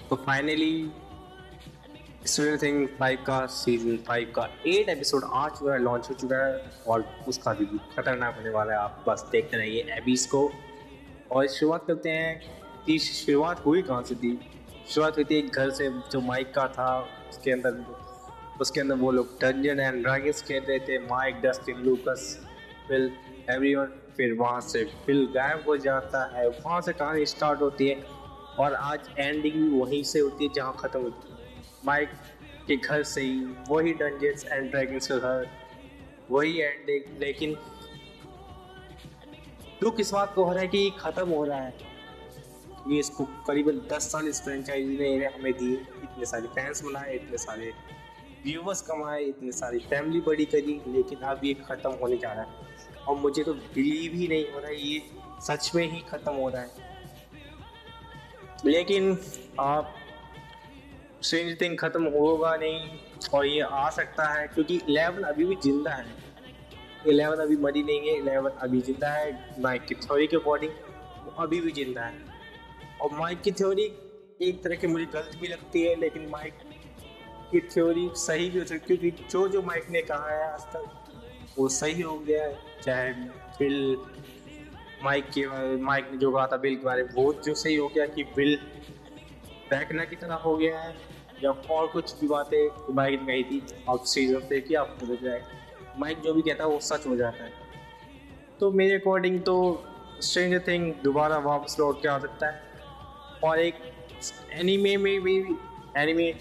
तो finally stranger things 5 का season 5 का 8 एपिसोड आ चुका है, लॉन्च हो चुका है और उसका रिव्यू खतरनाक होने वाला है। आप बस देखते रहिए एबीस को। और शुरुआत करते हैं कि शुरुआत हुई कहाँ से थी। शुरुआत हुई थी एक घर से जो माइक का था। उसके अंदर वो लोग डंजन एंड ड्रैगन्स खेल रहे थे। Mike, Dustin, Lucas, Phil, everyone. फिर वहाँ से फिल गायब हो जाता है। वहाँ से कहानी स्टार्ट होती है और आज एंडिंग भी वहीं से होती है जहाँ ख़त्म होती है, माइक के घर से ही। वही डंजन्स एंड ड्रैगन्स का घर, वही एंडिंग। लेकिन दुख इस बात को हो रहा है कि ये ख़त्म हो रहा है। ये इसको करीबन 10 साल इस फ्रेंचाइजी ने हमें दिए, इतने सारे फैंस बनाए, इतने सारे व्यूवर्स कमाए, इतनी सारी फैमिली बड़ी करी, लेकिन अब ये ख़त्म होने जा रहा है। और मुझे तो बिलीव ही नहीं हो रहा है ये सच में ही ख़त्म हो रहा है। लेकिन आप स्ट्रेंजर थिंग ख़त्म होगा नहीं और ये आ सकता है क्योंकि 11 अभी भी जिंदा है। 11 अभी मरी नहीं है, 11 अभी जिंदा है। माइक की थ्योरी के अकॉर्डिंग वो अभी भी जिंदा है। और माइक की थ्योरी एक तरह की मुझे गलत भी लगती है, लेकिन माइक की थ्योरी सही भी हो सकती है क्योंकि जो माइक ने कहा है आज तक वो सही हो गया है। चाहे बिल माइक ने जो कहा था बिल के बारे में वो जो सही हो गया कि बिल बैकना की तरह हो गया है, या और कुछ भी बातें माइक ने कही थी अब सीजन से कि आप हो जाए, माइक जो भी कहता है वो सच हो जाता है। तो मेरे अकॉर्डिंग तो स्ट्रेंजर थिंग दोबारा वापस लौट के आ सकता है और एक एनीमे में भी, एनीमे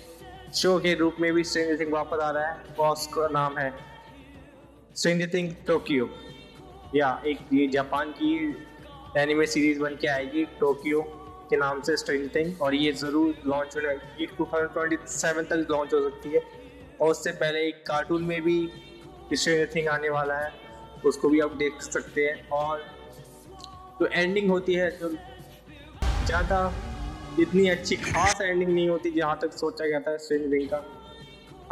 शो के रूप में भी स्ट्रेंजर थिंग वापस आ रहा है और उसका नाम है स्ट्रेंजर थिंग टोक्यो। या एक ये जापान की एनिमे सीरीज बन के आएगी टोक्यो के नाम से स्ट्रेंजर थिंग, और ये ज़रूर लॉन्च होने 2027 तक लॉन्च हो सकती है। और उससे पहले एक कार्टून में भी स्ट्रेंजर थिंग आने वाला है, उसको भी आप देख सकते हैं। और जो एंडिंग होती है जो ज़्यादा इतनी अच्छी खास एंडिंग नहीं होती जहाँ तक सोचा गया था स्ट्रेंजर थिंग का।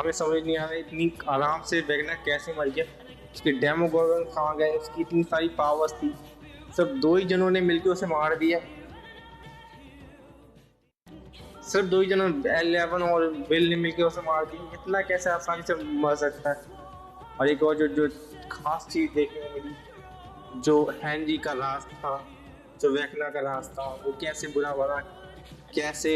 हमें समझ नहीं आ रहा इतनी आराम से वेगनर कैसे मर गया, उसके डेमोगोर्गन कहाँ गए, उसकी इतनी सारी पावर्स थी, सिर्फ 2 ही जनों ने मिलकर उसे मार दिया। सिर्फ 2 ही जनों, 11 और बिल ने मिलकर उसे मार दिया। इतना कैसे आसानी से मर सकता है। और एक और जो खास चीज़ देखने को मिली, जो हैंजी का राज था, जो वेकना का राज था, वो कैसे बुरा बना, कैसे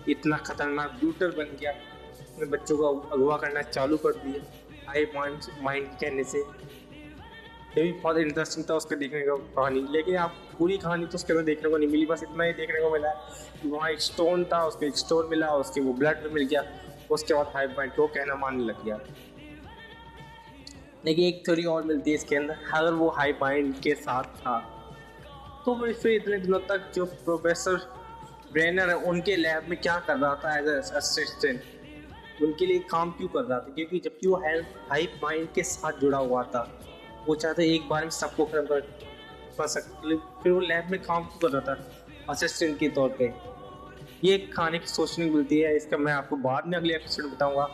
इतना खतरनाक ब्रूटल बन गया, अपने बच्चों को अगवा करना चालू कर दिया हाई माइंड कहने से। ये भी बहुत इंटरेस्टिंग था उसके देखने का कहानी। लेकिन आप पूरी कहानी तो उसके अंदर देखने को नहीं मिली, बस इतना ही देखने को मिला कि वहाँ एक स्टोन था, उसको एक स्टोन मिला, उसके वो ब्लड में मिल गया, उसके बाद हाई माइंड को कहना मानने लग गया। लेकिन एक थ्योरी और मिलती है इसके अंदर, अगर वो हाई माइंड के साथ था तो फिर इतने दिनों तक जो प्रोफेसर ब्रेनर है उनके लैब में क्या कर रहा था एज असिस्टेंट, उनके लिए काम क्यों कर रहा था? क्योंकि जबकि वो हाई माइंड के साथ जुड़ा हुआ था, वो चाहते एक बार में सबको खत्म कर सकते, फिर वो लैब में काम क्यों कर रहा था असिस्टेंट के तौर पे? ये खाने की सोचने की मिलती है। इसका मैं आपको बाद में अगले एपिसोड में बताऊंगा।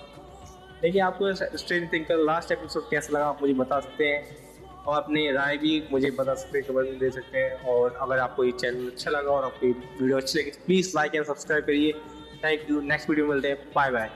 लेकिन आपको स्ट्रेंजर थिंग्स का लास्ट एपिसोड कैसा लगा आप मुझे बता सकते हैं, और अपनी राय भी मुझे बता सकते हैं, कमेंट में दे सकते हैं। और अगर आपको ये चैनल अच्छा लगा और आपकी वीडियो अच्छी लगी प्लीज़ लाइक एंड सब्सक्राइब करिए। थैंक यू, नेक्स्ट वीडियो में मिलते हैं, बाय बाय।